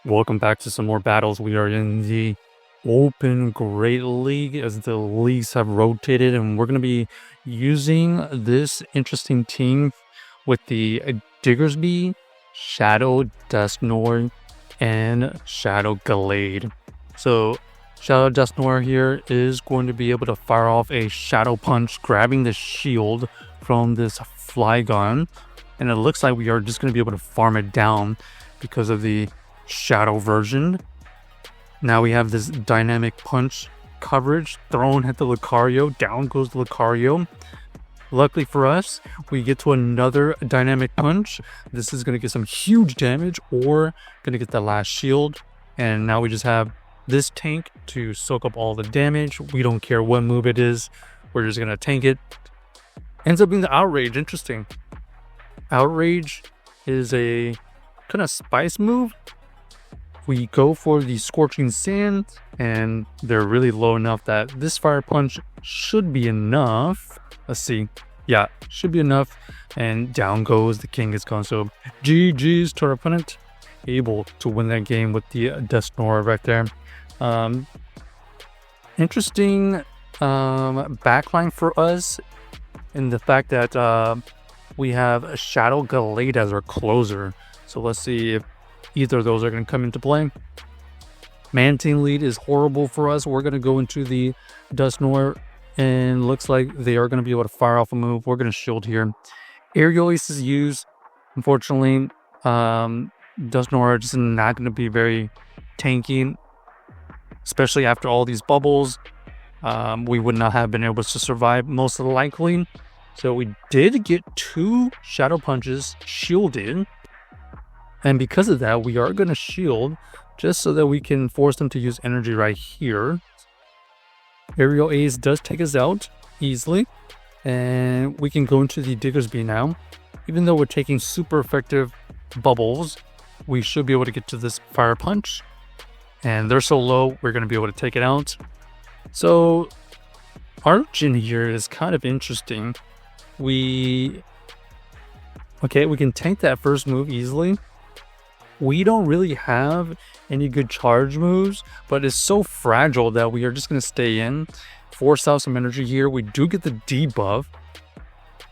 Welcome back to some more battles. We are in the Open Great League as the leagues have rotated, and we're going to be using this interesting team with the Diggersby, Shadow Dusknoir, and Shadow Gallade. So Shadow Dusknoir here is going to be able to fire off a Shadow Punch, grabbing the shield from this Flygon, and it looks like we are just going to be able to farm it down because of the Shadow version. Now we have this dynamic punch coverage thrown at the Lucario. Down goes the Lucario. Luckily for us, we get to another dynamic punch. This is going to get some huge damage, or going to get the last shield. And now we just have this tank to soak up all the damage. We don't care what move it is. We're just going to tank it. Ends up being the Outrage. Interesting. Outrage is a kind of spice move. We go for the Scorching Sand, and they're really low enough that this Fire Punch should be enough. Let's see. Yeah, should be enough. And down goes the Kangaskhan. So GG's to our opponent. Able to win that game with the Dusknoir right there. Interesting backline for us in the fact that we have a Shadow Gallade as our closer. So let's see if either of those are going to come into play. Mantine lead is horrible for us. We're going to go into the Dusknoir, and looks like they are going to be able to fire off a move. We're going to shield here. Aerial Ace is used. Unfortunately, Dusknoir just not going to be very tanky, especially after all these bubbles. We would not have been able to survive most likely. So we did get 2 Shadow Punches shielded. And because of that, we are going to shield just so that we can force them to use energy right here. Aerial Ace does take us out easily. And we can go into the Diggersby now. Even though we're taking super effective bubbles, we should be able to get to this Fire Punch. And they're so low, we're going to be able to take it out. So Arjun here is kind of interesting. We can tank that first move easily. We don't really have any good charge moves, but it's so fragile that we are just going to stay in, force out some energy here. We do get the debuff.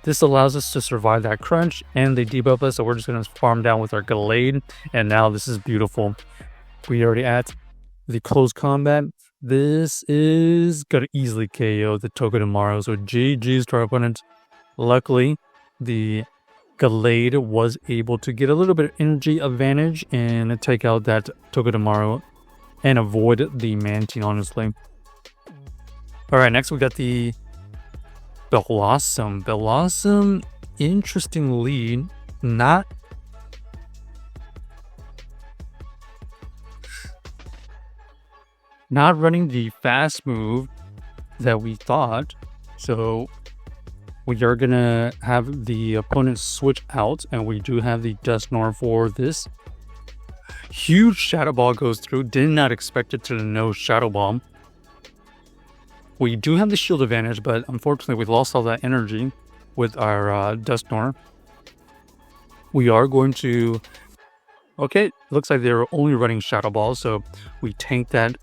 This allows us to survive that crunch, and they debuff us, so we're just going to farm down with our Gallade, and now this is beautiful. We already at the close combat. This is going to easily KO the Togedemaru, so GG's to our opponent. Luckily, the Gallade was able to get a little bit of energy advantage and take out that Togedemaru and avoid the Mantine, honestly. Alright, next we got the Blossom. Blossom, interesting lead. Not running the fast move that we thought. So we are going to have the opponent switch out, and we do have the Dusknoir for this. Huge Shadow Ball goes through. Did not expect it to no Shadow Ball. We do have the shield advantage, but unfortunately we lost all that energy with our Dusknoir. We are going to... Okay, looks like they were only running Shadow Ball, so we tank that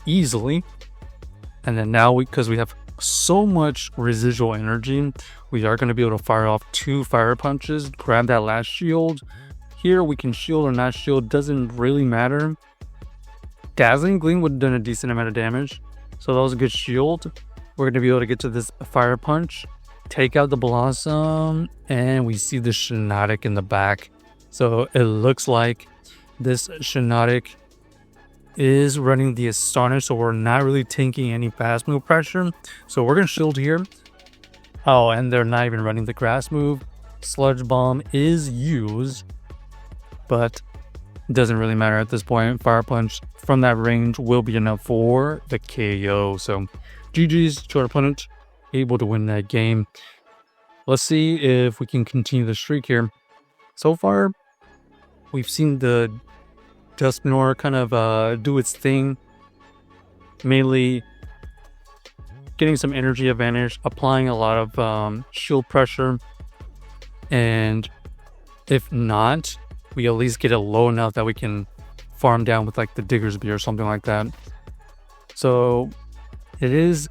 easily. And then now, because we have so much residual energy, we are going to be able to fire off 2 Fire Punches, grab that last shield. Here we can shield or not shield, doesn't really matter. Dazzling Gleam would have done a decent amount of damage, so that was a good shield. We're going to be able to get to this Fire Punch, take out the Blossom, and we see the Shiinotic in the back. So it looks like this Shiinotic is running the Astonish, so we're not really taking any fast move pressure. So we're going to shield here. Oh, and they're not even running the grass move. Sludge Bomb is used, but it doesn't really matter at this point. Fire Punch from that range will be enough for the KO. So GG's to our opponent, able to win that game. Let's see if we can continue the streak here. So far, we've seen the Dusknoir kind of do its thing, mainly getting some energy advantage, applying a lot of shield pressure, and if not, we at least get it low enough that we can farm down with like the Diggersby or something like that. So it is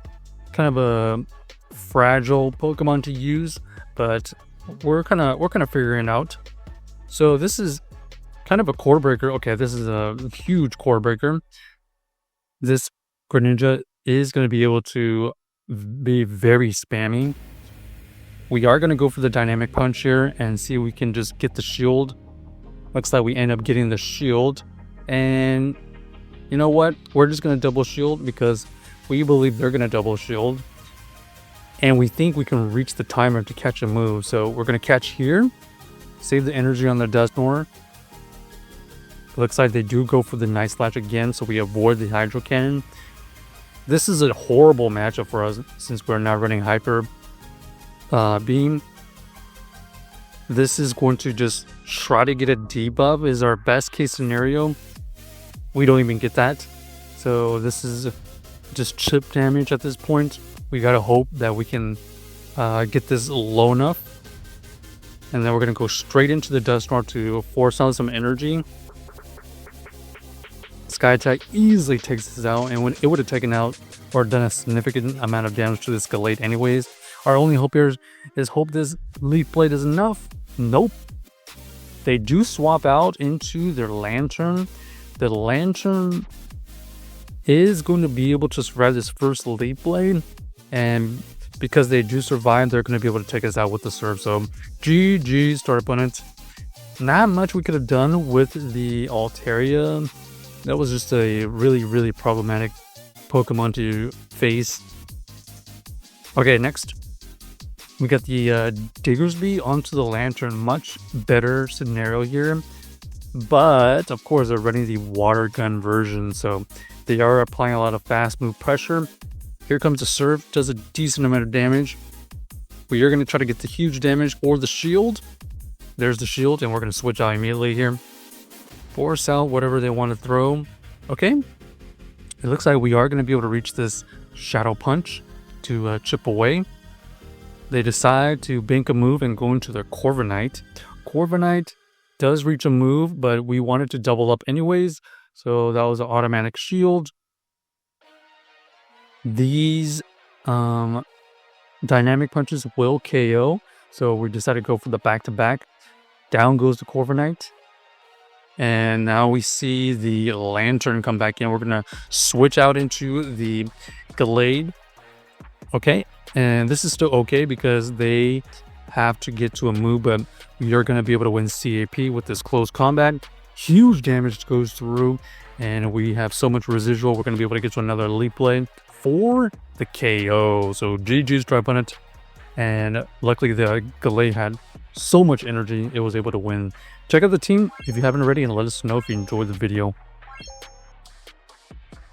kind of a fragile Pokemon to use, but we're kind of figuring it out. So this is kind of a core breaker. Okay, this is a huge core breaker. This Greninja is going to be able to be very spammy. We are going to go for the dynamic punch here and see if we can just get the shield. Looks like we end up getting the shield. And you know what? We're just going to double shield because we believe they're going to double shield. And we think we can reach the timer to catch a move. So we're going to catch here. Save the energy on the Dusknoir. Looks like they do go for the Night Slash again, so we avoid the Hydro Cannon. This is a horrible matchup for us since we're now running Hyper Beam. This is going to just try to get a debuff is our best case scenario. We don't even get that. So this is just chip damage at this point. We gotta hope that we can get this low enough. And then we're gonna go straight into the Dusknoir to force out some energy. Sky Attack easily takes this out, and when it would have taken out or done a significant amount of damage to this Gallade anyways. Our only hope here is hope this Leaf Blade is enough. Nope. They do swap out into their Lantern. The Lantern is going to be able to survive this first Leaf Blade, and because they do survive, they're going to be able to take us out with the Surf. So GG's to our opponent. Not much we could have done with the Altaria. That was just a really problematic Pokemon to face. Okay, next we got the Diggersby onto the Lantern. Much better scenario here, but of course they're running the water gun version, so they are applying a lot of fast move pressure. Here comes the Surf, does a decent amount of damage. We are going to try to get the huge damage or the shield. There's the shield, and we're going to switch out immediately here. Force out whatever they want to throw. Okay, it looks like we are going to be able to reach this Shadow Punch to chip away. They decide to bank a move and go into their Corviknight. Corviknight does reach a move, but we wanted to double up anyways, so that was an automatic shield. These dynamic punches will KO, so we decided to go for the back-to-back. Down goes the Corviknight. And now we see the Lantern come back in. We're going to switch out into the Gallade. Okay, and this is still okay because they have to get to a move, but we are going to be able to win CAP with this close combat. Huge damage goes through, and we have so much residual. We're going to be able to get to another Leaf Blade for the KO. So GG's to our opponent. And luckily the Gallade had so much energy, it was able to win. Check out the team if you haven't already, and let us know if you enjoyed the video.